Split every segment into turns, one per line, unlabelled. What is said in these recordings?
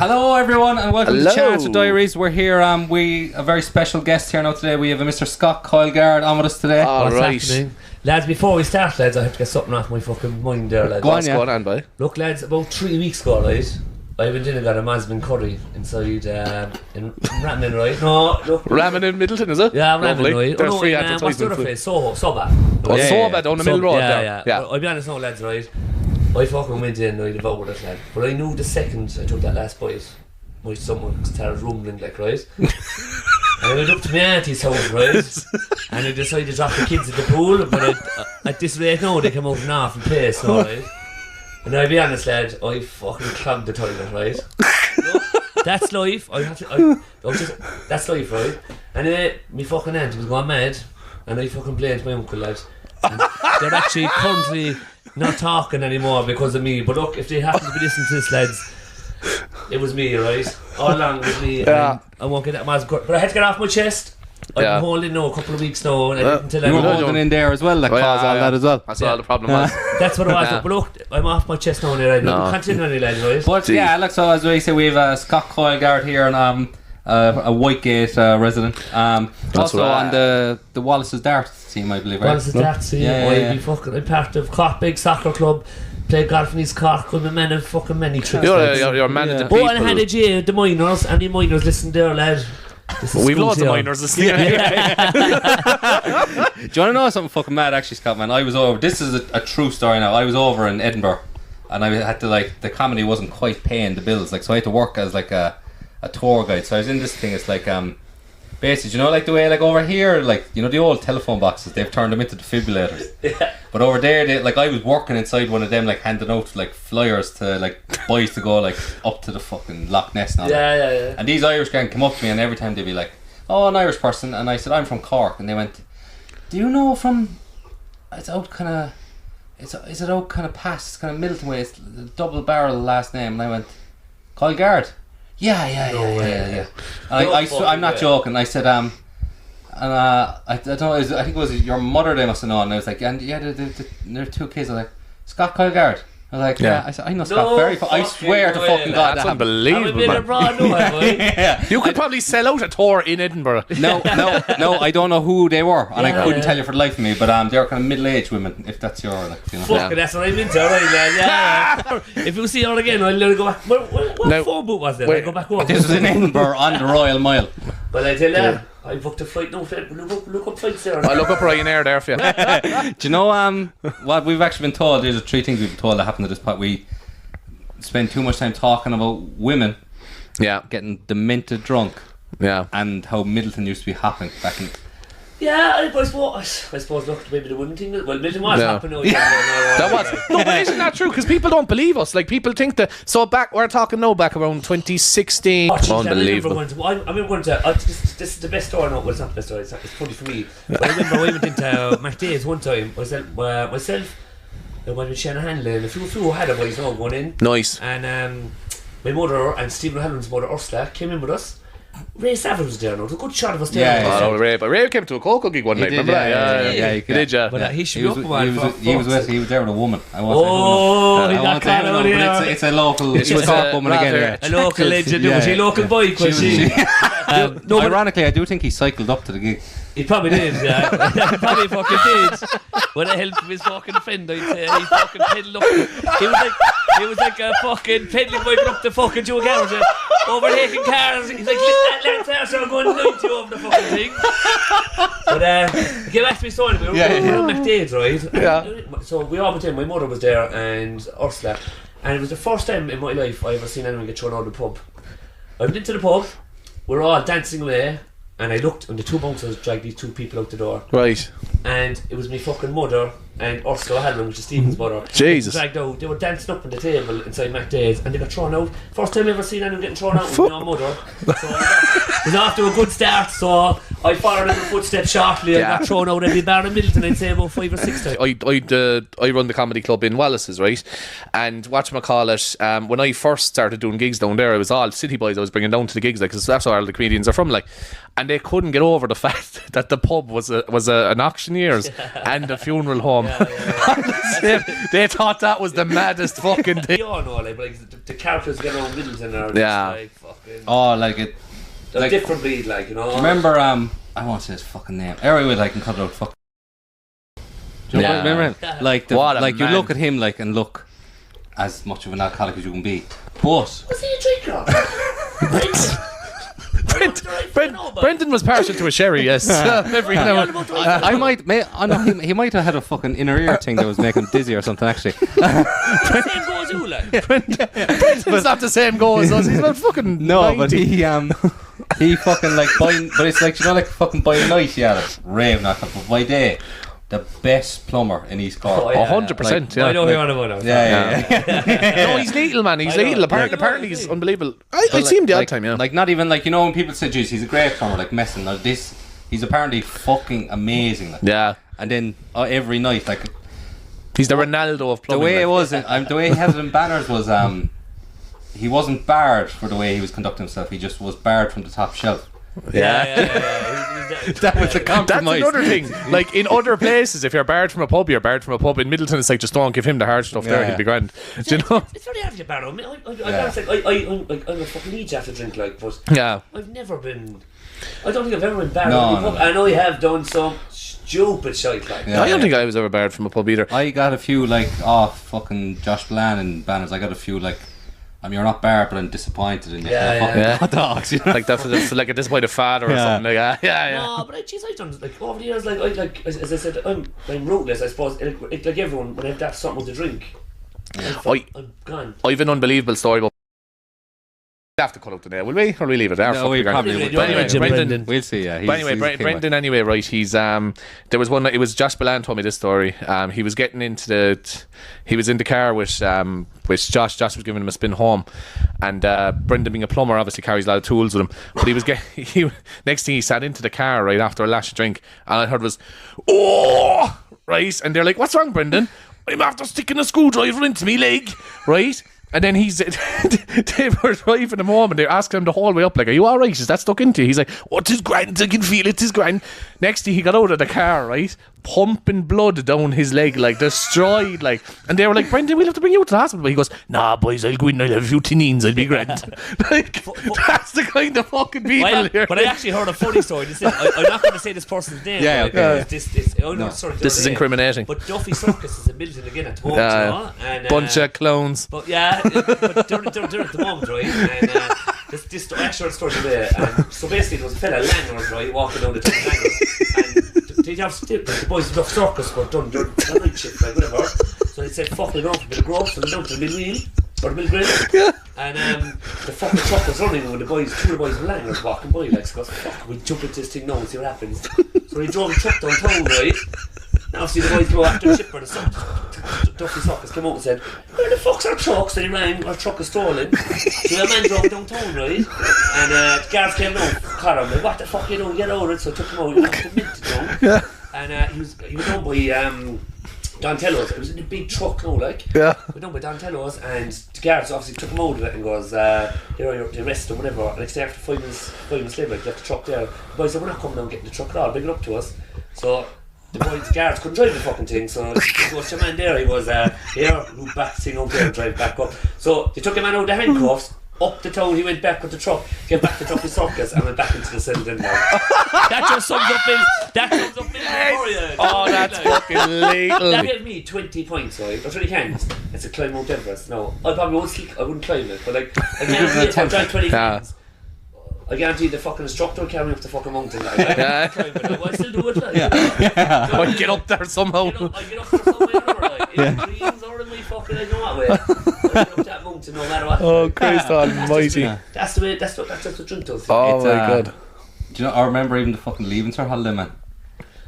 Hello everyone and welcome
Hello.
to Chance of Diaries. We're here, we a very special guest here now today. We have a Mr. Scott Coyle Garde on with us today.
All right.
Happening? Lads, before we start, lads, I have to get something off my fucking mind there, lads.
What's going on, boy?
Look, lads, about 3 weeks ago, right, I went in and got a Masman curry inside in Rattman, right? No, look.
Ramming in Middleton, is it?
Yeah,
Lovely.
Rattman, right?
There's free
what's the other
advertisement.
place? Soba.
Oh,
Yeah,
Soba down the middle road there.
Yeah. I'll be honest now, lads, right? I fucking went in, I devoured it, lad. But I knew the second I took that last bite, my stomach started rumbling, like, right? And I went up to my auntie's house, right? And I decided to drop the kids at the pool, but at this rate now, they come out and off and play, so, right? And I'll be honest, lad, I fucking clogged the toilet, right? That's life. That's life, right? And me fucking aunt was going mad, and I fucking blamed my uncle, lad. And they're actually currently not talking anymore because of me. But look, if they happen to be listening to this, lads, it was me, right? All along it was me.
Yeah.
And I won't get that mask, but I had to get off my chest. I've been holding now a couple of weeks now, and I didn't tell
You were
anyone.
holding in there as well, that caused all that as well.
That's all the problem was.
That's what it was. But look, I'm off my chest now, and I'm continuing, lads, right?
But yeah, like so as we say, we have Scott Coyle Garde here and a Whitegate resident. Also
right.
on the Wallace's Dart team, I believe, right?
Wallace's Dart team. I'm part of Cork Big Soccer Club. Play golf in East Cork. I'm a man of fucking many tricks.
You're a man of the people.
Oh, and I had a J, the minors. Any minors listen there, lad.
We've loads of minors listening.
Do you want to know something fucking mad, actually, Scott, man? I was over, this is a true story now. I was over in Edinburgh and I had to, like, the comedy wasn't quite paying the bills, like, so I had to work as like a tour guide. So I was in this thing, it's like basically, you know, like the way, like over here, like, you know, the old telephone boxes, they've turned them into defibrillators.
Yeah.
But over there, they, like, I was working inside one of them, like, handing out, like, flyers to, like, boys to go, like, up to the fucking Loch Ness and all that.
Yeah.
And these Irish gang come up to me, and every time they'd be like, "Oh, an Irish person," and I said, "I'm from Cork," and they went, "Do you know from? It's out kind of, is it out kind of past? It's kind of Middleton way. It's a double barrel last name." And I went, "Coyle Garde." Yeah. I'm not joking. I said, I don't know. I think it was your mother they must have known. And I was like, and yeah, there are two kids. I was like, Scott Coyle Garde. I was like, yeah. I said, I know Scott very. I swear to fucking God,
that's
that
unbelievable, man.
yeah.
You could probably sell out a tour in Edinburgh.
No, I don't know who they were, and I couldn't tell you for the life of me. But they're kind of middle-aged women, if that's your, like, you know.
Fuck, that's what I'm into, right, man. Yeah. If you see her again, I'll let her go back. What phone boot was there? I'll go back home.
This was in Edinburgh on the Royal Mile.
But I tell you, I booked a flight. No, look up flights there.
I'll look up Ryanair there for you.
Do you know what we've actually been told? There's 3 things we've been told that happened to this part. We spend too much time talking about women getting demented drunk and how Middleton used to be hopping back in.
Yeah, I suppose look, maybe the women thing. Well, Middleton was happening.
That was no, but isn't that true? Because people don't believe us. Like, people think that. So we're talking now back around 2016. Unbelievable.
I remember going to. This is the best story. No, well, it's not the best story. It's funny for me. But I remember I went into McDade's one time. Myself, and when Shannon Hanley and a few had a boys all going in.
Nice.
And my mother and Stephen O'Halloran's mother Ursula came in with us. Ray Savage was there now. It was a good shot of us there.
Ray came to a Coyle gig one night. Remember that? Yeah, he did.
But he should be up
he was there with a woman. I
won't
say who, but it's a local. She was a woman again.
A local legend. Was she a local boy?
Ironically, I do think he cycled up to the gig.
He probably did, yeah. He probably fucking did. With the help of his fucking friend, I'd say. He fucking pedalled up. He was like a fucking peddling bike up the fucking Joe Garage, overtaking cars. He's like, let's are going 90 over the fucking thing. But get back to me story. We were on McDade's, right?
Yeah.
So we all went in. My mother was there and Ursula. And it was the first time in my life I ever seen anyone get thrown out of the pub. I went into the pub. We were all dancing away. And I looked, and the 2 bouncers dragged these 2 people out the door.
Right.
And it was my fucking mother and Ursula O'Halloran, which is Stephen's mother.
Jesus.
Dragged out. They were dancing up on the table inside McDade's, and they got thrown out. First time I ever seen anyone getting thrown out with my own mother. So was off to a good start, so I followed in the footsteps shortly. I got thrown out every bar in Middleton, I'd say about 5 or 6 times.
I run the comedy club in Wallace's, right? And whatchamacallit, when I first started doing gigs down there, it was all city boys I was bringing down to the gigs, like, because that's where all the comedians are from, like. And they couldn't get over the fact that the pub was an auctioneer's and a funeral home. They thought that was the maddest fucking thing.
You all know, like the characters get around Middleton are just like fucking...
Oh, like it...
They're
like,
different breed, like, you know.
Remember, I won't say his fucking name. Everyone like can cut it out. Fuck. Do you remember him? Like, like you look at him like and look as much of an alcoholic as you can be. But
was he a drinker?
Brendan was partial to a sherry, yes. Every now and
I might, I know he might have had a fucking inner ear thing that was making him dizzy or something. Actually,
same go as you, like.
Brendan's not the same goal as us. He's about fucking 90.
But he fucking like buying, but it's like, you know, like fucking by night, like rave knock up, but by day, the best plumber in East Cork.
100%. Yeah.
I know who you're on about.
Yeah.
No, he's lethal, man. He's lethal. Apparently, he's unbelievable. I see him the odd time, yeah.
Like, not even like, you know, when people say, "Geez, he's a great plumber," like messing. Like this, he's apparently fucking amazing. Like.
Yeah.
And then every night, like,
he's the Ronaldo of plumbing.
The way it was, the way he had it in banners was, he wasn't barred for the way he was conducting himself. He just was barred from the top shelf.
That
was a compromise.
That's another thing. Like in other places, if you're barred from a pub, you're barred from a pub. In Middleton, it's like, just don't give him the hard stuff there. He'll be grand. Do you know?
It's very hard to get barred. I'm a fucking leech after drink, like, but I've never been. I don't think I've ever been barred. No. I know you have done some stupid shit like.
I don't think I was ever barred from a pub either.
I got a few like fucking Josh Bland and banners. I got a few like. You're not barred, but I'm disappointed in you. Hot dogs, you know?
Like that for like a disappointed father or something like that.
No, but I've done like over the years. Like as I said, I'm rootless. I suppose like everyone when I have to have something to drink. I'm gone.
I've an unbelievable story about. Have to cut out the nail, will we? Or we leave it there?
No, we probably will.
But anyway, Brendan,
we'll see. Yeah.
But anyway, Brendan. Anyway, right? He's there was one. It was Josh Balan told me this story. He was getting into he was in the car with Josh. Josh was giving him a spin home, and Brendan, being a plumber, obviously carries a lot of tools with him. But he was next thing he sat into the car right after a lash of drink, and I heard was right, and they're like, "What's wrong, Brendan? I'm after sticking a screwdriver into me leg, right?" And then they were driving him home and they're asking him the whole way up, like, "Are you alright? Is that stuck into you?" He's like, "Oh, 'tis grand, I can feel it, 'tis grand." Next thing he got out of the car, right, pumping blood down his leg, like destroyed, like. And they were like, "Brendan, we'll have to bring you to the hospital." But he goes, "Nah, boys, I'll go in, I'll have a few tinines, I'll be grand." Like, that's the kind of fucking people here.
But I actually heard a funny story. I'm not going to say this person's name.
Yeah, okay.
This
is incriminating.
But Duffy Circus is a Middleton again at the moment, you know? And,
bunch of clowns.
But but they're at the moment, right? And this actual story today. So basically, there was a fella Langers, right, walking down the town of Langers, and the boys of Duffy Circus were done their night shift, like whatever. So they said, "Fuck, we're going for a bit of growth," so they down to the middle wheel or the middle grill. And the fucking truck was running when two of the boys of Langers walking by, like, so goes, "Fuck, we jump into this thing now and see what happens." So he drove the truck downtown, right? Now see the boys go after the shipper. The Duffy Circus came out and said, "Where the fuck's our truck?" So he rang, "Our truck is stolen." So the man drove downtown, right? And the guards came out, caught him, like, "What the fuck are you doing? Get out of it." So I took him out, he went to Minton, and he was down by Dontello's. It was in a big truck now, like.
Yeah.
We're down by Dontello's, and the guards obviously took him out of it and goes, "You're arrested or whatever." And next day after 5 minutes later, like, left the truck there. The boys said, "We're not coming down getting the truck at all, bring it up to us." So the guards couldn't drive the fucking thing, so he goes to a man there, he was here, move back the thing out there and drive back up. So they took a man out of the handcuffs, up the town, he went back with the truck, came back to Duffy Circus and went back into the cell then. That just sums up Victoria.
Oh, that's fucking lethal.
That gave me 20 points, right? I really can. It's a climb Mount Everest. No, I probably wouldn't climb it, but like, I guarantee if I tried 20 points, I guarantee the fucking instructor will carry me up the fucking mountain. Like, I still do it. Like,
I'd get up there somehow.
I get up there somewhere, like, in the dreams or in my fucking, I know what way. I get up that mountain no matter what.
Oh, Christ almighty.
That's the way, that's what drink does.
Oh my God.
Do you know, I remember even the fucking leaving her holiday, man.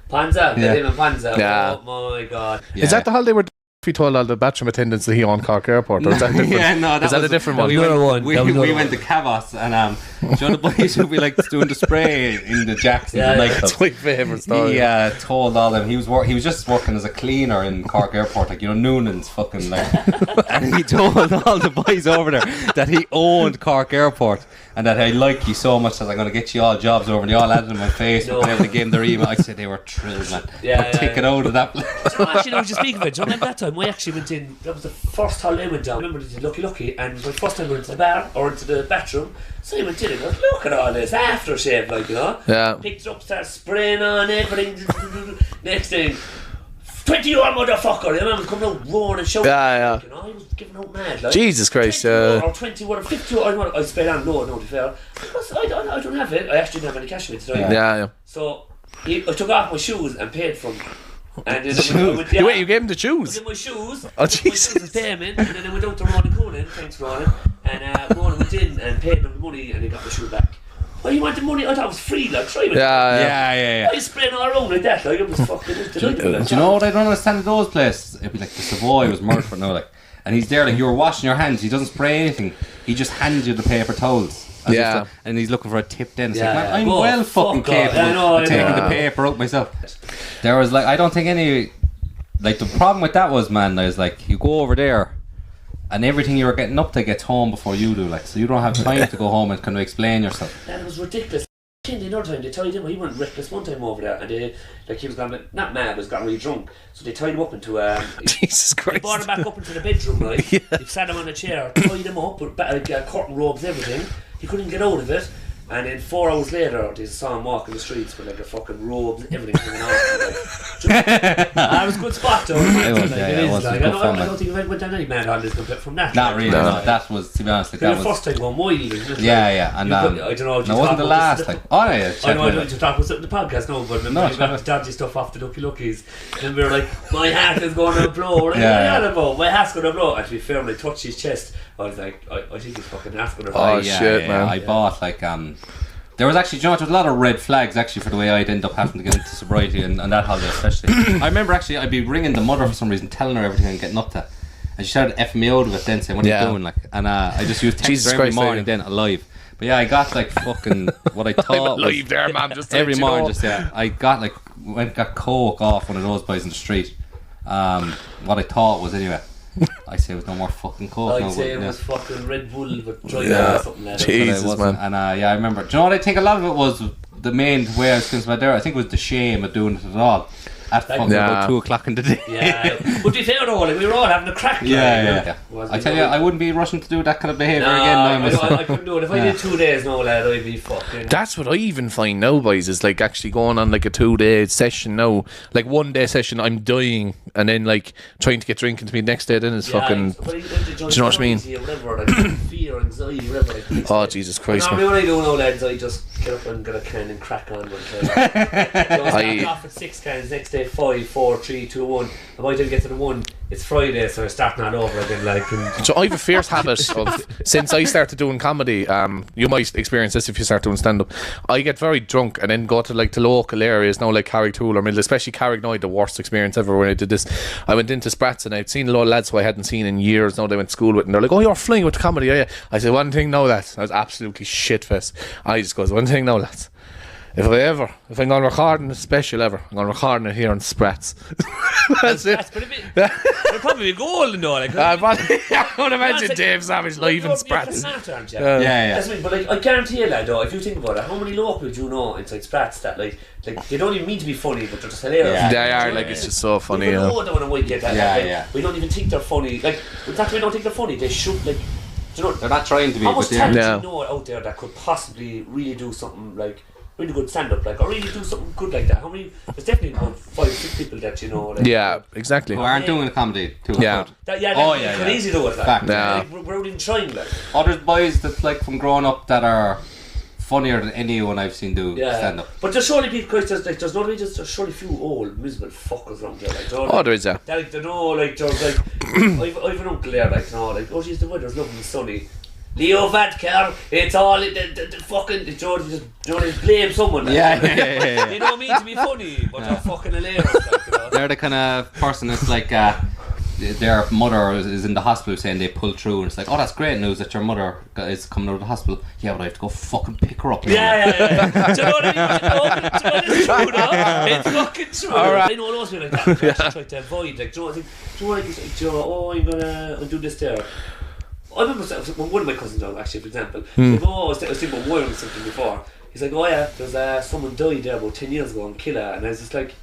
Panza,
Yeah.
Panza.
Yeah.
Oh my God.
Yeah.
Is that the holiday where He told all the bathroom attendants that he owned Cork Airport. Or is that different?
Yeah, no, that
is that
was
a different one?
We went to Cavos and do you know the boys who we like doing the spray in the Jackson?
That's my favourite story.
He told all them he was just working as a cleaner in Cork Airport, like Noonan's fucking like, and he told all the boys over there that he owned Cork Airport and that I like you so much that I'm going to get you all jobs over, and they all had it in my face. No. They gave them their email. I said they were thrilled, man. Take it out of that place.
Actually, I was just speaking of it. Do you remember that time? I actually went in. That was the first holiday I went down. I remember the Lucky, and my first time going into the bar or into the bathroom. So I went in and I was, look at all this aftershave, like, you know.
Yeah.
Picked it up, started spraying on everything. Next thing, 20-year-old motherfucker. I remember coming out roaring and shouting.
Yeah.
Like, you know, I was giving out mad. Like,
Jesus Christ.
or 21 or 50. I sprayed on. No, to be fair. I don't have it. I actually didn't have any cash with it.
Yeah.
So I took off my shoes and paid for them. And then
wait, you gave him the shoes?
I gave my shoes.
Oh, Jesus.
My shoes payment, and then I went out to Ronan Coonan. Thanks, Ronan. And Ronan went in and paid them the money, and he got my shoe back. Well, you want the money? I thought it was free, like, try it.
Yeah.
I was spraying all around like that, like, it was fucking delighted.
Do you know what I don't understand at those places? It'd be like the Savoy was Murphy now, like, and he's there, like, you're washing your hands, he doesn't spray anything, he just hands you the paper towels. And he's looking for a tip then. It's like, man, I'm well fucking capable of taking the paper out myself. There was like, I don't think any, like, the problem with that was, man, there's like, you go over there and everything you were getting up to gets home before you do, like, so you don't have time to go home and kind of explain yourself.
That was ridiculous. Another time they tied him, he went reckless one time over there, and they, like, he was gone, not mad, but he got really drunk, so they tied him up into
Jesus Christ.
They brought him back up into the bedroom, right? They sat him on a chair, tied him up with curtain robes, everything. He couldn't get out of it, and then 4 hours later they saw him walking the streets with like a fucking robe and everything coming off. That was a good spot though. I don't think I went on any mad holidays from that.
Not really, no. That was, to be honest, like, that was
the first time going wild, isn't it?
Yeah. And
I don't know.
It wasn't the last time. Oh yeah.
I know I don't need to talk about the podcast now, but remember we got dodgy stuff off the Luckies, and we were like, my heart is going to blow. Like, my heart's going to blow. And to be fair, when I touched his chest, I was like, I think his fucking heart's going to blow.
Oh shit, man.
I bought like there was actually, you know, there was a lot of red flags actually for the way I'd end up having to get into sobriety and that holiday especially. I remember actually I'd be ringing the mother for some reason, telling her everything and getting up to, and she started effing me out of it then, saying, what are you doing, like, and I just used text her every morning then, alive. But yeah, I got like fucking what I thought was
alive there, man, just
every morning, I got like, got coke off one of those boys in the street. What I thought was, anyway, I say it was no more fucking coke.
I'd say it was fucking Red Bull, but dry or something like that.
Jesus, man.
And I remember. Do you know what I think? A lot of it was the main way I was thinking about there. I think it was the shame of doing it at all. At fucking about 2 o'clock in the day.
Yeah, but to be fair though, like, we were all having a crack.
Yeah. I tell you, I wouldn't be rushing to do that kind of behaviour again.
I couldn't do it. If I did 2 days now, lad, I'd be fucking.
That's what I even find now, boys, is like actually going on like a 2-day session now. Like 1 day session, I'm dying, and then like trying to get drinking to me the next day, then it's fucking. Do you know what I mean?
Fear, anxiety, whatever.
Oh, Jesus Christ.
Normally when I do now, lads, I just get up and get a can and crack on with it. So I start off at 6 cans, next day 5, 4, 3, 2, 1. And by the time I get to the 1, it's Friday, so I'm starting all over again. Like,
so I have a fierce habit of, since I started doing comedy, you might experience this if you start doing stand-up, I get very drunk and then go to like the local areas now, like Carricktool or Middle, especially Carricknoid, the worst experience ever when I did this. I went into Sprats and I'd seen a lot of lads who I hadn't seen in years now, they went to school with, and they're like, oh, you're flying with comedy, are you? I said, one thing now, lads. I was absolutely shit-faced. I just goes, one thing now, lads. If I'm going to record a special ever, I'm going to record it here on Sprats. That's it.
It'll probably be golden though. Like,
I would imagine Dave Savage live in Sprats.
Yeah. That's what I mean, but like, I guarantee you, lad, though, if you think about it, how many locals do you know inside Sprats that like they don't even mean to be funny, but they're just hilarious.
Yeah. They are, like, it's just so funny.
We know that when we get that. We don't even think they're funny. Like, it's not that we don't think they're funny. They should, like, you know,
they're not trying to be.
How much talent do you know out there that could possibly really do something like really good stand-up, like, or really do something good like that? How many? There's definitely about 5-6 people that you know. Like,
yeah, exactly.
Who aren't doing a comedy too.
Yeah.
Could easily do it. Like, we're not even trying. Like,
there's boys that like from growing up that are funnier than anyone I've seen do stand-up.
But there's surely people, there's not really just surely few old miserable fuckers around there. Like,
there is that.
Like, they know, like, there's like, I've an uncle there, like, you know, like, oh, geez, the weather's lovely and sunny. Leo Vadkar, it's all the fucking, they blame someone. Like, they don't mean to be funny, but they're fucking hilarious. Like, you know?
They're the kind of person that's like, their mother is in the hospital saying they pulled through, and it's like, oh, that's great news that your mother is coming out of the hospital. Yeah, but I have to go fucking pick her up.
Yeah. Do you know what I mean? It's true, no? It's fucking true.
Right.
I know it always been like that. I try to avoid, like, do you know what I think? Do you know what I think? Do you know, oh, I'll do this there. I remember one of my cousins, actually, for example, said, I was thinking about wiring something before. He's like, oh yeah, there's someone died there about 10 years ago in Killa, and I was just like,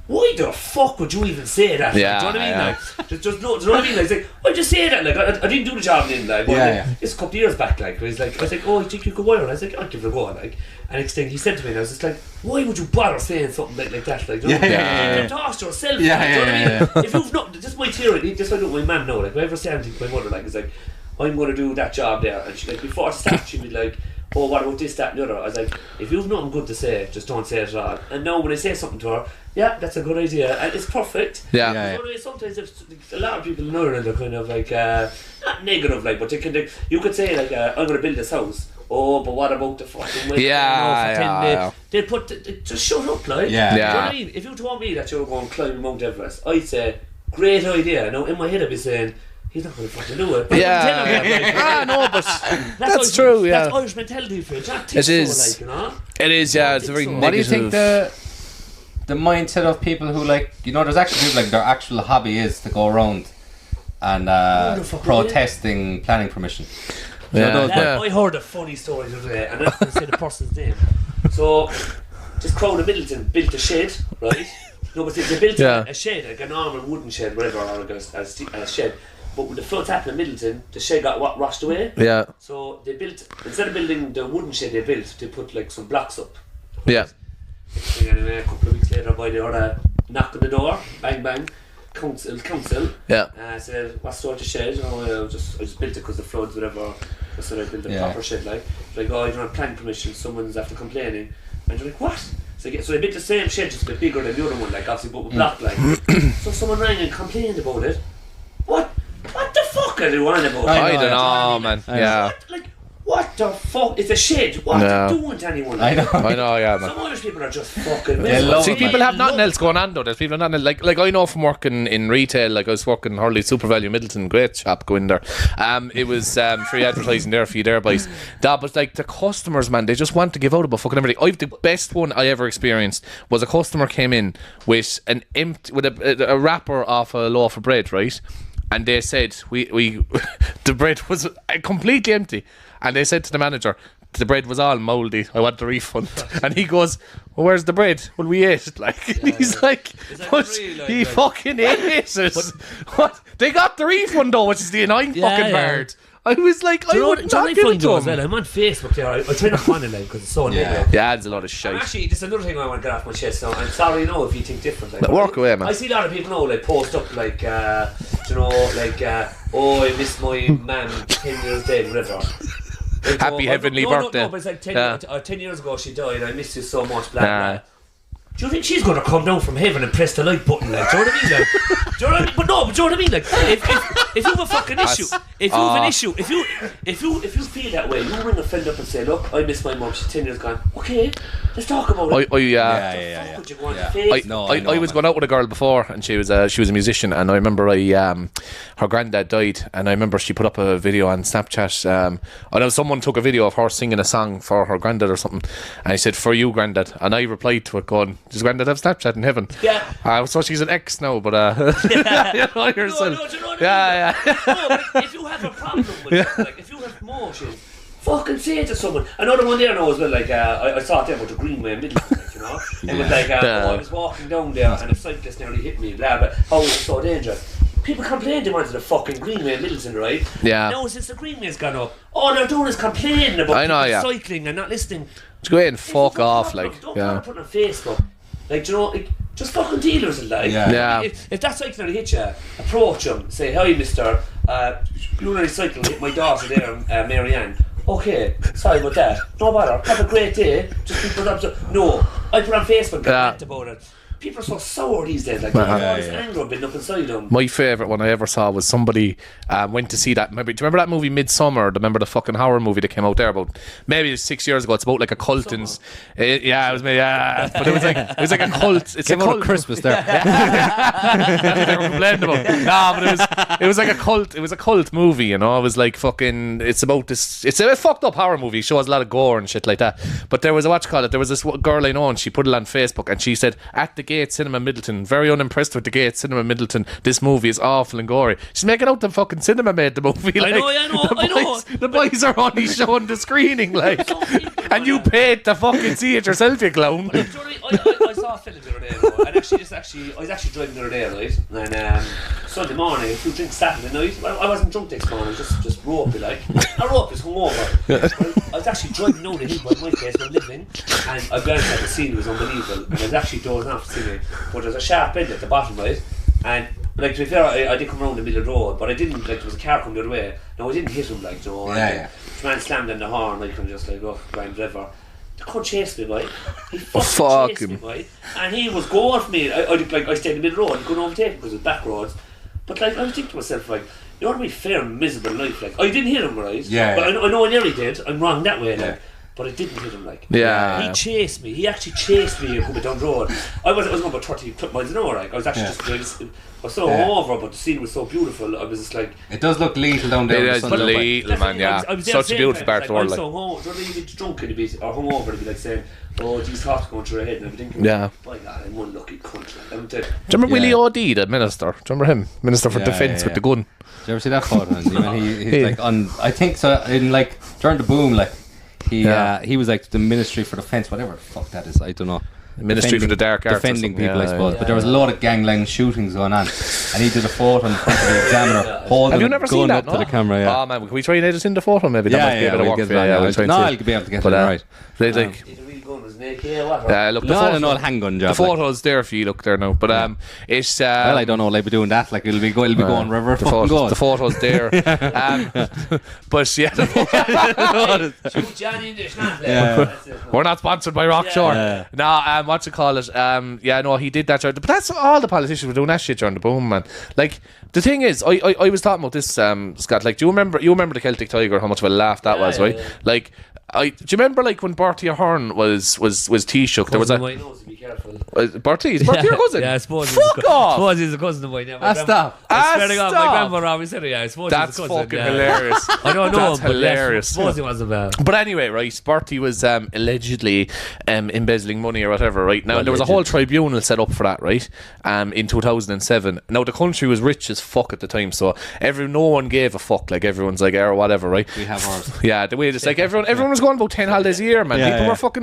why the fuck would you even say that?
Yeah,
do you know what I mean? Like, just no, do you know what I mean? Like, it's like, why just say that? Like, I didn't do the job then, like, it's a couple of years back, like, where he's like, I was like, oh, you think you could wire? And I was like, I'll give it a go, like, and next thing he said to me, and I was just like, why would you bother saying something like that? Like, you know, you can talk to yourself.
Yeah,
like, do you know what I mean?
yeah.
If you've not, just my theory, just like my man know, like, whenever I say anything to my mother, like, it's like, I'm going to do that job there, and she, like, before she started, she'd be like, oh, what about this, that, and the other? I was like, if you've nothing good to say, just don't say it at all. And now when I say something to her, yeah, that's a good idea, and it's perfect.
Yeah.
You know, sometimes if a lot of people in Ireland are kind of like not negative, like, but they can. You could say like, I'm going to build this house. Oh, but what about the fucking way? They put just shut up, like.
Yeah.
You know what I mean? If you told me that you were going to climb Mount Everest, I'd say great idea. Now in my head I'd be saying, he's not going to fucking do it. But
No, but that's true. Yeah,
that's Irish mentality for it.
It is.
Like, you know?
It is. Yeah, it's a very negative.
What do you think the mindset of people who, like, you know, there's actually people like their actual hobby is to go around and protesting planning permission.
I heard a funny story today, and I'm not going to say the person's name. So, this crowd of Middleton built a shed, right? No, but they built a shed, like a normal wooden shed, whatever, or like a shed. But when the floods happened in Middleton, the shed got washed away. Yeah. So they built, instead of building the wooden shed they put like some blocks up.
Yeah.
Anyway, a couple of weeks later, by the other knock on the door, bang bang, council. Yeah. Said, what's sort of shed? Oh, I just built it because the floods, whatever. I said I built a proper shed, like. Like, oh, I don't have planning permission. Someone's after complaining, and you're like, what? So they built the same shed, just a bit bigger than the other one, like obviously, but with block, like. So someone rang and complained about it. What the fuck are they on about?
I don't know, man. Yeah.
What the fuck? It's a shed. What are they doing to anyone?
I
know, yeah, man.
Some Irish people are just fucking
See, people have nothing else going on though. There's people not like I know from working in retail, like I was working Hurley Super Value Middleton, great shop, go in there. It was free advertising there for you there, boys. That was like the customers, man, they just want to give out about fucking everything. The best one I ever experienced was a customer came in with a wrapper off a loaf of bread, right? And they said we the bread was completely empty. And they said to the manager, the bread was all mouldy, I want the refund. And he goes, well, where's the bread? Well, we ate it. Like, he's like, but he fucking ate it. What? They got the refund though, which is the annoying fucking part. I was like, I wouldn't talk to him.
Well, I'm on Facebook there. I try not to find it like because it's so negative.
Yeah, it's a lot of shit.
Actually, there's another thing I want to get off my chest now. I'm sorry, if you think different. Like,
work away, man.
I see a lot of people like post up like, oh, I miss my mum, 10 years dead, whatever. Like,
Happy heavenly birthday.
No, but it's like 10 years ago she died. I miss you so much, blah blah. Do you think she's going to come down from heaven and press the like button? Like, do you know what I mean? Like, do you know what I mean? But no, but do you know what I mean? Like, if you have a fucking issue, if you have an issue, if you feel that way, you ring a friend up and say, look, I miss my mum. She's 10 years gone. Okay, let's talk about it.
I was going out with a girl before, and she was a musician, and I remember her granddad died, and I remember she put up a video on Snapchat. I know someone took a video of her singing a song for her granddad or something, and I said, for you, granddad, and I replied to it going, does granddad have Snapchat in heaven?
Yeah.
So she's an ex now, but you know yourself.
No, do you know what I mean? No, but if you have a problem with it, like if you have emotions, fucking say it to someone. Another one there now as well, like I saw it there about the Greenway in Middleton, like, you know. It was like I was walking down there and a cyclist nearly hit me, blah blah. Oh, it was so dangerous. People complained they wanted the fucking Greenway in Middleton, right? Yeah. Now since the Greenway's gone up, all they're doing is complaining about cycling and not listening.
Just go ahead and fuck off, like.
Don't put it on Facebook. Like, do you know, like, just fucking deal with it, like.
Yeah.
If that cycler hit you, approach him, say, hi, mister, you know, cycling hit my daughter there, Marianne. Okay, sorry about that. No bother. Have a great day. Just keep it up. No, I put on Facebook and rant about it. people are so sour these days. Like, they have all this anger building up inside them.
My favourite one I ever saw was somebody went to see that. Do you remember that movie Midsummer? Remember the fucking horror movie that came out there about maybe 6 years ago? It's about like a cult and it was me. Yeah, but it was like a cult. It's
Came
a
out
cult.
at Christmas there.
That's what they were complaining about. Nah, but it was like a cult. It was a cult movie, you know. It was like fucking. It's about this. It's a fucked up horror movie. It shows a lot of gore and shit like that. But there was there was this girl I know, and she put it on Facebook, and she said, "At the Gate Cinema Middleton, very unimpressed with the Gate Cinema Middleton. This movie is awful and gory." She's making out the fucking cinema made the movie. Like,
I know.
The boys are only showing the screening, like, and you paid to fucking see it yourself, you clown.
I saw a film the other day, though, and I was actually driving the other day, right? And Sunday morning, a few drinks Saturday night. Well, I wasn't drunk next morning, just ropey, like. I ropey was hungover. I was actually driving down the hill by my place where I'm living, and I glanced at the scene, it was unbelievable. And I was actually dozing off the scene, but there's a sharp end at the bottom, right? And like, to be fair, I did come around the middle of the road, but I didn't, like, there was a car coming the other way. No, I didn't hit him, like, so. The man slammed in the horn, like, and just like, oh, grind river. The cunt chased me, right? He fucking chased me, right? And he was going for me. I stayed in the middle road, couldn't overtake him because it was back roads. But like, I was thinking to myself, like, you want to be fair and miserable life, like, I didn't hit him, right?
Yeah.
But I know I nearly did. I'm wrong that way, like. But I didn't hit him, like.
Yeah.
He chased me. He actually chased me coming down the road. I was going about 30 miles an hour, like. I was actually I was so over, but the scene was so beautiful. I was just like.
It does look lethal down there.
It is lethal, man. Yeah,
I was
such a beautiful part of the world.
I'm so home. Don't you get drunk and be or hungover and be like saying, "Oh, these thoughts going through your head," and I'd be thinking, "By God, I'm one lucky cunt." Do
you remember Willie O.D., the minister? Do you remember him? Minister for Defence with the gun.
Did you ever see that photo? He's like on. I think so. In like during the boom, like he was like the Ministry for Defence, whatever the fuck that is. I don't know.
Ministry for the Dark Arts.
Defending people, I suppose. But there was a lot of gangland shootings going on, and he did a photo in front of the Examiner, holding
Have you never seen that?
up to the camera. Yeah.
Oh man, can we try and edit in the photo? Maybe that might be a bit of work for you.
I'll be able to get it right.
Like. Look,
the handgun job.
The photo's there for you. Look there now, but it's.
Well, I don't know. Will I be doing that? Like it'll be going wherever it fucking goes.
The photo's there. But yeah, we're not sponsored by Rockshore. No, what's it called? No, he did that. But that's all the politicians were doing that shit during the boom, man. Like the thing is, I was talking about this, Scott. Like, do you remember the Celtic Tiger? How much of a laugh that was, right? Like. Do you remember like when Bertie Ahern was Taoiseach? There was a
be careful.
Bertie your cousin?
Yeah, I suppose.
Fuck off!
I suppose he's a cousin of mine. Yeah,
stop!
I swear to God, my grandmother always said it. Yeah, I suppose
that's
he's a cousin.
Fucking hilarious.
I don't know.
That's hilarious.
I suppose he wasn't bad.
But anyway, right? Bertie was allegedly embezzling money or whatever. Right now, there was a whole tribunal set up for that. Right? In 2007. Now the country was rich as fuck at the time, so no one gave a fuck. Like everyone's like, or whatever, right?
We have ours.
Yeah, the way just like everyone was going about 10 holidays a year, man.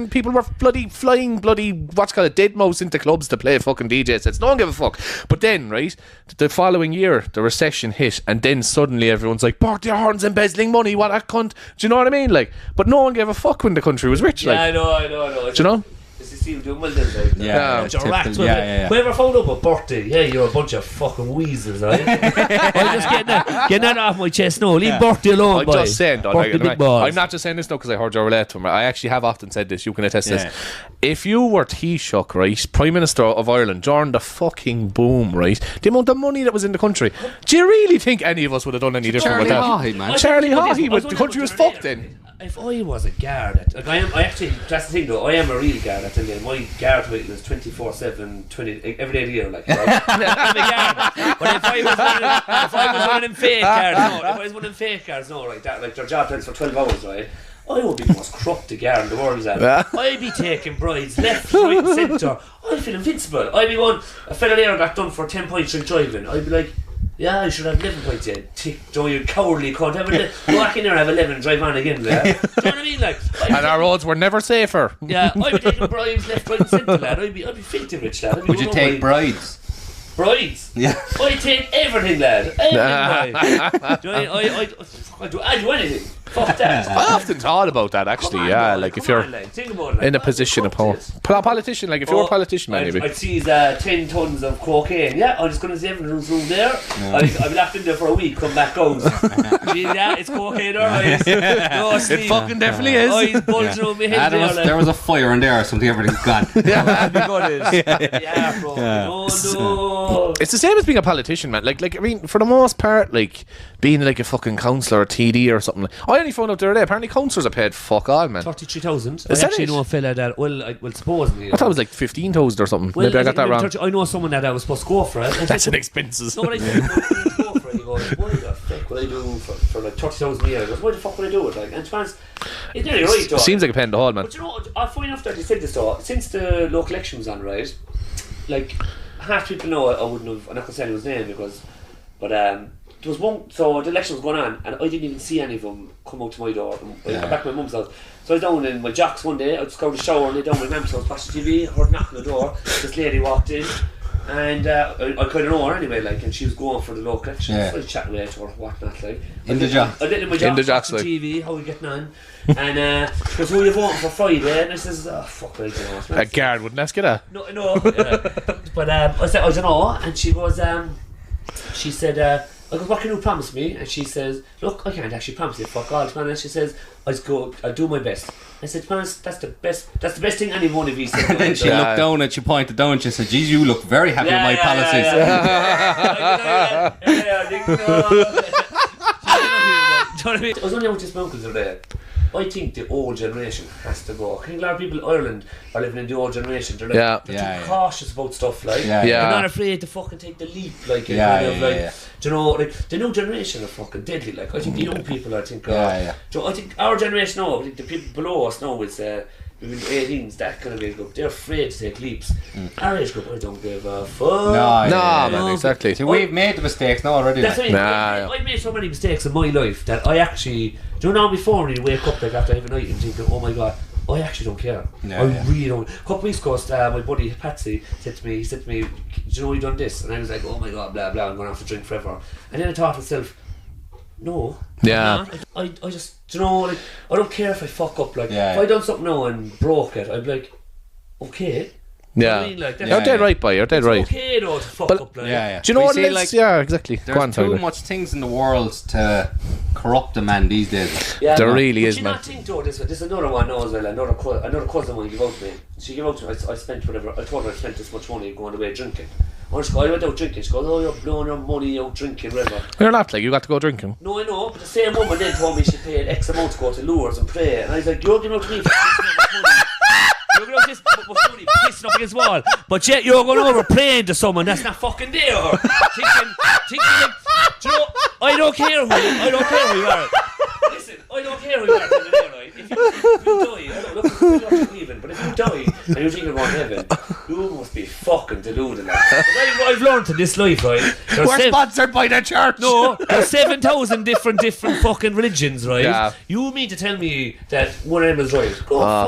People were bloody flying what's called a dead mouse into clubs to play fucking DJ sets. No one gave a fuck. But then, right, the following year the recession hit, and then suddenly everyone's like, Bertie Ahern's embezzling money, what a cunt. Do you know what I mean? Like, but no one gave a fuck when the country was rich. Like,
I know.
Do you know?
Doing well then, like, whoever found out about Bertie, you're a bunch of fucking weasels, right? I'm just getting that off my chest now. Leave Bertie alone,
I'm
boy.
just saying,
I'm
not just saying this now because I heard you relate to him. I actually have often said this. You can attest this. If you were Taoiseach, right, Prime Minister of Ireland during the fucking boom, right, the amount of money that was in the country, do you really think any of us would have done any different with that? Charlie Haughey, the country was fucked then.
If I was a Garde, like that's the thing though, I am a real Garde. My Garde title is 24/7, 20 every day of the year, like. Right? I'm a Garde. But if I was one of them fake Gardes, right, that like their job times for 12 hours, right. I would be the most corrupt Garde in the world, I'd be taking brides left, right, and centre. I'd feel invincible. I'd be one. A fella there got done for 10 points drink driving. I'd be like. Yeah, I should have 11 points in. Don't you cowardly cunt. Go back in there and have 11 and drive on again. Yeah? Do you know what I mean? Like,
and our roads were never safer.
Yeah, I'd be taking bribes left, right and centre, lad. I'd be filthy rich, lad.
Would you take bribes?
Bribes? Yeah. I'd take everything, lad. Everything, I'd do anything. Fuck that.
I often thought about that actually.
Come on,
Yeah,
boy,
like if
come
you're
on, like, think about it, like,
in a
what
position
the
of
fuck
power,
is?
politician. Like if you're a politician, maybe.
I'd seize 10 tons of cocaine. Yeah, I'm just going to see everyone's room there. I'll be locked in there for a week, come back out. Gee, yeah, it's cocaine, alright. No sleep.
It fucking definitely is.
Eyes bulging out my head
There was a fire in there or something, everything's gone.
Yeah, bro. No.
It's the same as being a politician, man. Like I mean, for the most part, like being like a fucking councillor or TD or something. I only found out the other day. Apparently, councillors are paid fuck all, man.
33,000.
Is
I
that
actually
it?
know a fella that. Well, supposedly.
I thought it was like 15,000 or something. Maybe I got that wrong.
I know someone that was supposed to go for it.
That's an expenses.
No, but I said, go for it. He goes, why the fuck would I do for like 30,000 a year? He goes, why the fuck would I do it? Like, and to be honest, it's nearly right, though.
Seems like a pen in the hall, man.
But you know, funny enough that you said this, though, since the local election was on, right? Like, half people know I wouldn't have. I'm not going to say anyone's name because, but there was one. So the election was going on, and I didn't even see any of them come out to my door. I got back to my mum's house. So I was down in my jocks one day. I just got out of the shower and lay down in my mum's house, watching TV. Heard knocking on the door. This lady walked in. And I kind of know her anyway, like, and she was going for the local election. So I was chatting with her or whatnot, like.
In the jocks.
I did in my jocks, watching TV, how are we getting on? And she goes, who are you voting for Friday? And I says, oh, fuck, I don't know.
A guard wouldn't ask you that.
No. But I said, I don't know. And she goes, she said, I go, what can you promise me? And she says, look, I can't actually promise you fuck all, man. And she says, I'll do my best. I said, man, that's the best thing any one of you said.
And then she looked down and she pointed down and she said, geez, you look very happy with my policies.
I was only out with this uncle today. I think the old generation has to go. I think a lot of people in Ireland are living in the old generation. They're like, they're too cautious about stuff, like. They're not afraid to fucking take the leap, like. Do you know, like the new generation are fucking deadly. Like I think the young people, I think. I think our generation now, I think the people below us now is maybe 18s, that kind of age group. They're afraid to take leaps. Our age group, I don't give a fuck.
No, man, exactly.
So we've made the mistakes now already.
That's what I mean. I've made so many mistakes in my life that I actually. Do you know before when you wake up like after having a night and think, oh my god, I actually don't care. I really don't. A couple of weeks ago, my buddy Patsy said to me, do you know you done this? And I was like, oh my god, blah blah, I'm going to have to drink forever. And then I thought to myself, no.
Yeah.
I just, do you know, like, I don't care if I fuck up. Like, if I done something now and broke it, I'd be like, okay.
Yeah.
I mean, like,
you're dead right, boy. You're dead right.
It's okay though to fuck up. Like.
Do you know what it is? Like, yeah, exactly.
There's too much things in the world to corrupt a man these days.
Yeah, there really is,
man.
Man.
Not think though, this is another one now as well. Another cousin one gave out to me. She gave out to me. I spent whatever. I told her I spent this much money going away drinking. I went out drinking. She goes, oh, you're blowing your money out drinking, whatever.
You're not, like, you got to go drinking.
No, I know, but the same woman then told me she paid X amount to go to Lourdes and pray. And I was like, you're giving out to me for this much money. You're going to this much money pissing up against the wall. But yet you're going over praying to someone that's not fucking there. Thinking like, do you know, I don't care who you are. Listen, I don't care who you are till the right? If you die, I don't look at you even, but if you die and you think you're going to heaven, you must be fucking deluded. Like. I've learned in this life, right?
We're sponsored by the church.
No, there's 7,000 different fucking religions, right? Yeah. You mean to tell me that one of them is right?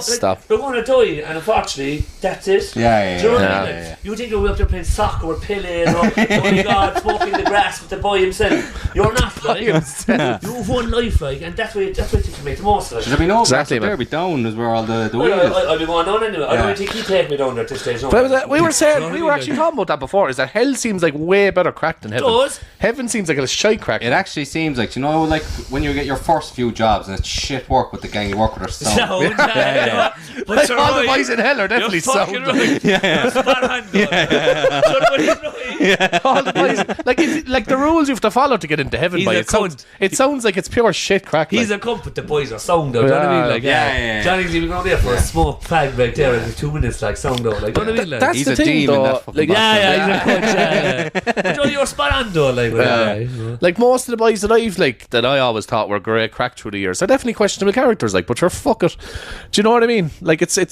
Stop.
They're going to die, and unfortunately, that's it. Do you know what I mean? You think you're up there playing soccer with Pele or oh my god, smoking the grass with the boy himself. You're not, right? You've one life, like, and that's why you think you make the most of it.
There'll be no exactly, there be down is where all the wheel is.
I'll be going down anyway. I don't think he'd take me down there at this stage.
But we were actually talking about that before, is that hell seems like way better crack than heaven.
Does?
Heaven seems like a shite crack.
It actually seems like, you know, like when you get your first few jobs and it's shit work with the gang you work with are sound.
But
all the boys in hell are definitely sound.
Right. You're spot on.
All the boys, like the rules you have to follow to get into heaven. It sounds like it's pure shit crack.
He's a cunt, but the boys are sound out. Do you know what I mean? Like, Johnny's even going there for a smoke fag right there in 2 minutes, like sound out. Like, do you know what I mean? Like,
that's
he's
the
a
thing,
demon.
though.
Like,
he's a cunt. But Johnny, you're spot on though.
Like most of the boys that I always thought were great crack through the years, they're definitely questionable characters. Like, but you're fuck it. Do you know what I mean? Like, it's. I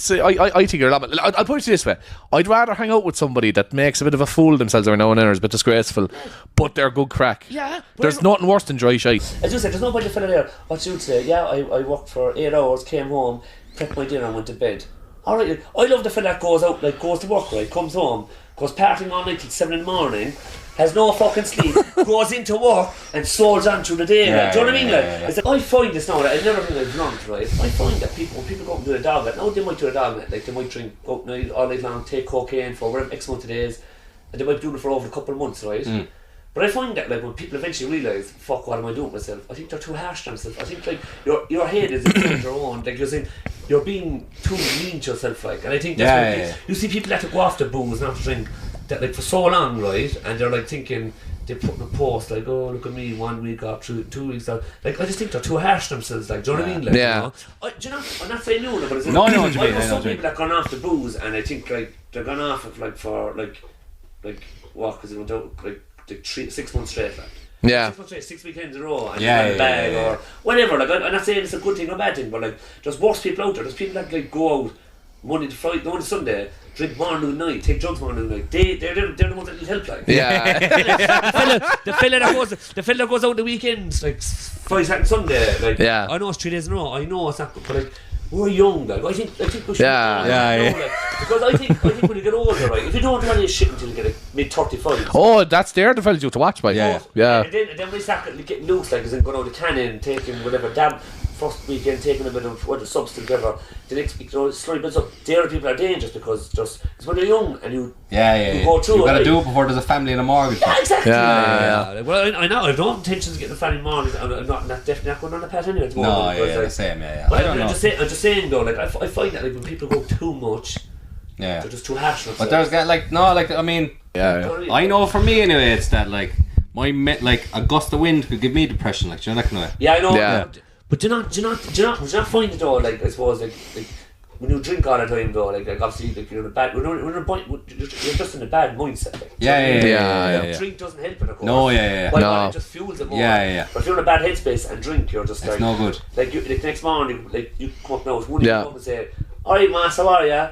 think you're a lot. I'll put it this way: I'd rather hang out with somebody that makes a bit of a fool of themselves every now and then, or is a bit disgraceful, but they're good crack.
Yeah.
There's nothing worse than dry shite.
As you said, there's nobody fella there. What you'd say? Yeah, I worked for 8 hours, came home, prepped my dinner, and went to bed. Alright, I love the fella that goes out, like goes to work, right, comes home, goes partying all night till 7 in the morning, has no fucking sleep, goes into work and souls on through the day.
Yeah,
like, do you know what I mean? Like,
yeah.
it's like, I find this now, I never think I've learned, right? I find that when people go out and do a dog night, now they might do a dog night, like they might drink out night all night long, take cocaine for whatever X amount of days, and they might do it for over a couple of months, right? But I find that like when people eventually realise, fuck, what am I doing with myself? I think they're too harsh on themselves. I think like your head is in your own. Like you're saying, you're being too mean to yourself. Like, and I think that's why you see people that go off the booze, not to drink, that like for so long, right? And they're like thinking they put in a post like, oh look at me, 1 week off, 2 weeks off. Like I just think they're too harsh on themselves. Like, do you know what I mean? Like,
do
you know, I'm not saying no, but it's
no, I know what you mean.
I know some people that gone off the booze, and I think like they're gone off it like for like what? Because they went out like 6 months straight, like.
Yeah.
6 months straight, 6 weekends in a row, and
yeah,
a bag or whatever. Like, I'm not saying it's a good thing or bad thing, but like, there's worse people out there. There's people that like go out Monday to Friday, Monday to Sunday, drink morning and night, take drugs morning and night. They're the ones that need help, like.
Yeah.
the fella that goes out the weekends, like Friday, Saturday, Sunday. Like,
Yeah.
I know it's 3 days in a row. I know it's not good, but like. We're young, like I think we should.
Yeah.
Like, because I think when you get older, right? If you don't do any shit until you get like mid-35s.
Oh, that's there the fellas you have to watch by.
Yeah.
And then when you start getting loose, like as in going out the cannon, taking whatever first weekend, taking a bit of whatever substance, whatever. The next week, slowly builds up. The other people are dangerous because when you're young and you go through
you gotta
it,
do it before there's a family and a mortgage.
Yeah, exactly.
Yeah.
Like, well, I know I have no intentions of getting a family mortgage. I'm not definitely not going on a pet anyway at the moment.
The same. Yeah.
But
I don't know.
I'm just saying though, like I find that like when people go too much, they're just too harsh.
But there's I mean, I know for me anyway, it's that like a gust of wind could give me depression, like, do you know that kind of way.
Yeah, I know.
Yeah.
But do you not find it though? Like I suppose like when you drink all the time though, like obviously like you're in a bad, you're just in a bad mindset. Like,
Yeah.
Drink doesn't help it, of course.
No,
It just fuels it more.
Yeah.
But if you're in a bad headspace and drink, you're just
it's no good.
Like the next morning, like you come up now, it's one you come up and say, "Alright, Mass, how are ya?"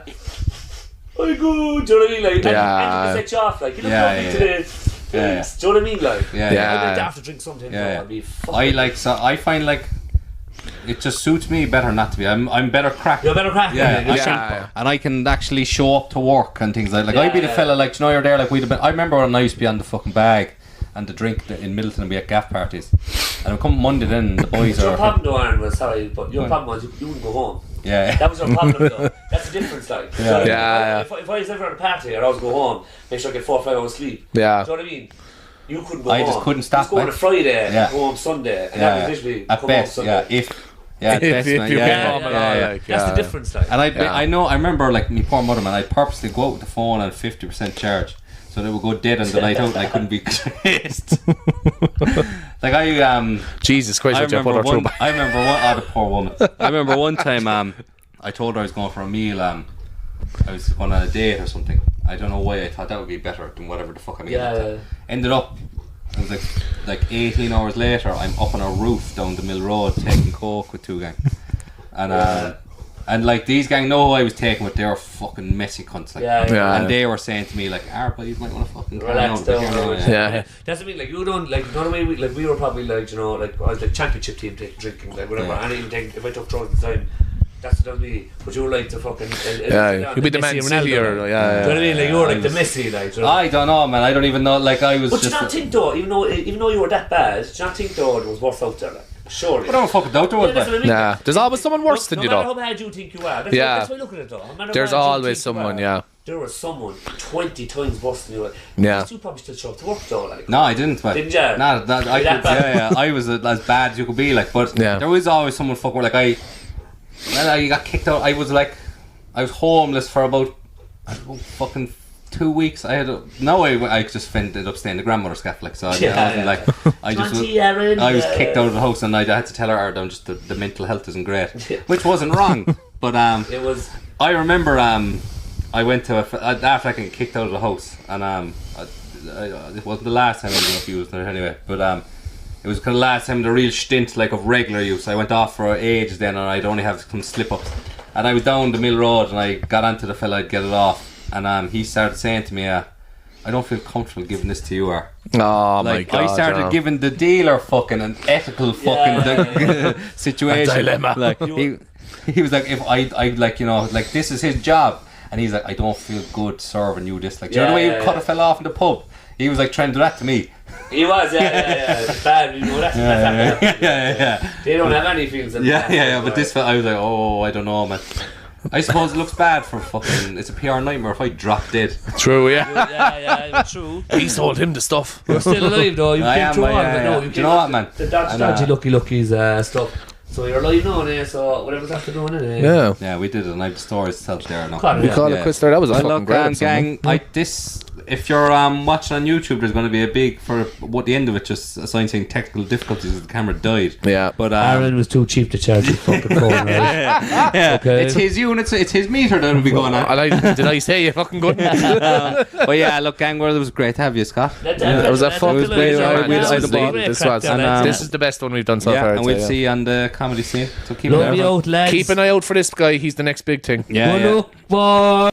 I'm good. Do you know what I mean? Like, and you set you off. Like, you look lovely today. Do you know what I mean? Like, I like to have to drink something. I'd be fucking.
I find like. It just suits me better not to be. I'm better cracked.
You're better cracked.
Yeah. And I can actually show up to work and things like I'd be the fella like, you know, you're there like we'd have been. I remember when I used to be on the fucking bag and the drink in Middleton and be at gaff parties. And come Monday then the boys
your problem though, Aaron, was sorry, but your problem was you wouldn't go home.
Yeah.
That was your problem though. That's the difference, like.
Yeah.
If I was ever at a party, I'd always go home, make sure I get 4 or 5 hours sleep.
Yeah.
Do you know what I mean? You couldn't go home.
I just couldn't stop.
Just go on a Friday and go home Sunday, and that was literally
at
come
best,
home Sunday.
If you get home and all, like,
that's the difference, like.
And I remember like my poor mother, man, I'd purposely go out with the phone on 50% charge so they would go dead on the night out and I couldn't be traced. Like
Jesus Christ,
I remember one the poor woman. I remember one time I told her I was going for a meal, I was going on a date or something. I don't know why I thought that would be better than whatever the fuck I mean. Ended up, it was like 18 hours later, I'm up on a roof down the Mill Road taking coke with 2 gang. And like these gang know who I was taking with, they were fucking messy cunts, like. And they were saying to me like, but you might want to fucking
relax down. That's the thing, like you don't like not way we were probably like, you know, like I was like championship team drinking, like whatever. And even if I took drugs at the time, that's what that would be. But you were like the fucking
you'd be the Man City or
do you know what I mean? Like you were like the Messi, like. You know?
I don't know, man. I don't even know. Like I was.
But
just
do you not think though, even though you were that bad, do you not think though it was worse out there, like? Surely.
I don't fucking doubt there was, man.
Nah, there's always someone worse than you, though.
No matter how bad you think you are, that's why I look at it, though.
There's always someone,
There was someone 20 times worse than you.
Yeah.
You probably still show up to work, though, like.
No, I didn't, man.
Didn't you?
Nah, I was as bad as you could be, like. But there was always someone fucking like I got kicked out. I was homeless for about fucking 2 weeks. I just ended up staying in the grandmother's gaff, like, so I was kicked out of the house and I had to tell her down just the mental health isn't great, which wasn't wrong, but
it was.
I remember I went to after I got kicked out of the house, and it wasn't the last time I was using it anyway, but it was kind of last time the real stint like of regular use. I went off for ages then and I'd only have some slip ups, and I was down the Mill Road and I got onto the fella I'd get it off. And he started saying to me, I don't feel comfortable giving this to you. Or
like, my God,
I started giving the dealer fucking an ethical fucking situation.
A dilemma.
Like he was like, if I like, you know, like this is his job, and he's like, I don't feel good serving you this. Like, do you know the way you cut a fella off in the pub? He was like trying to do that to me.
He was, It's bad, you know, that's
Yeah.
They don't have any feelings.
But this fella, I was like, oh, I don't know, man. I suppose it looks bad for fucking. It's a PR nightmare if I drop dead.
True,
True.
He sold him the stuff.
You're still alive though. You came through all of it. No,
do you know what, man?
The dodgy luckies stuff. So you're alive now, so whatever's after doing it.
Yeah,
we did it, and I have the stories to tell there now.
We call it quits there. That was a fucking great
gang. If you're watching on YouTube, there's going to be a big for what the end of it. Just a sign saying technical difficulties. The camera died.
Yeah,
but
Aaron was too cheap to charge the fucking phone. Right?
Yeah, okay. It's his units. It's his meter that will be going on.
Did I say you fucking couldn't?
But yeah, look, gang, it was great to have you, Scott.
It was a fucking great.
This
is the best one we've done so far.
And we'll see you on the comedy scene. So keep
an eye out, lads. Keep an eye out for this guy. He's the next big thing.
Bye.